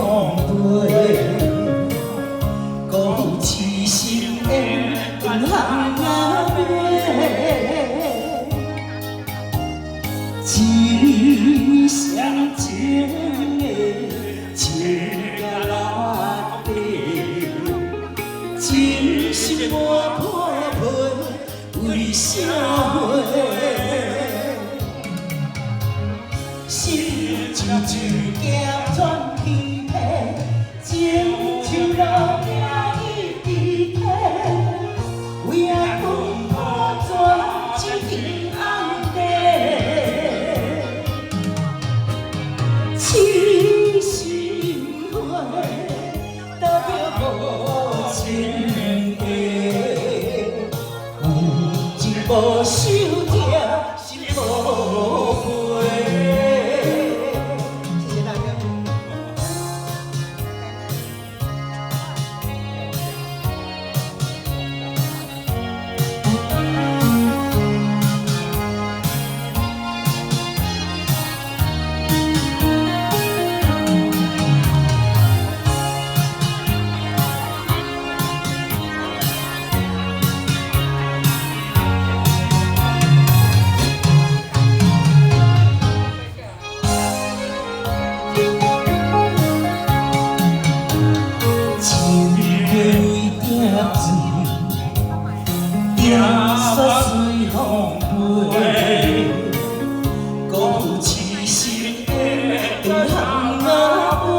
风飞，鼓有痴心的长巷仔尾，一厢情的情甲落地，真心满破盆为啥会？心像一件传奇皮，情像路行伊伫体，为爱奔波全一片红地，痴心花搭着无情的，有情无收听，心无悔。影煞随风飞，鼓有痴心的长巷仔尾，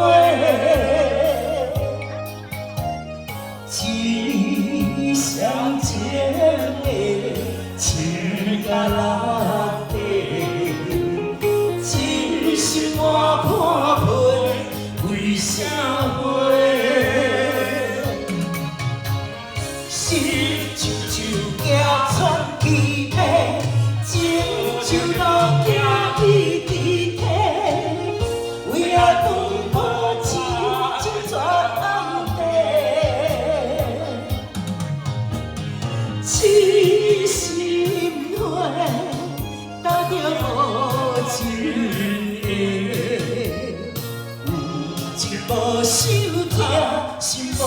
一厢情的情甲落地，真心满破盆为啥会？心像传奇皮，情像路行伊伫体，为爱奔波一全红地，痴心花搭着无情的，有情无收听，心无。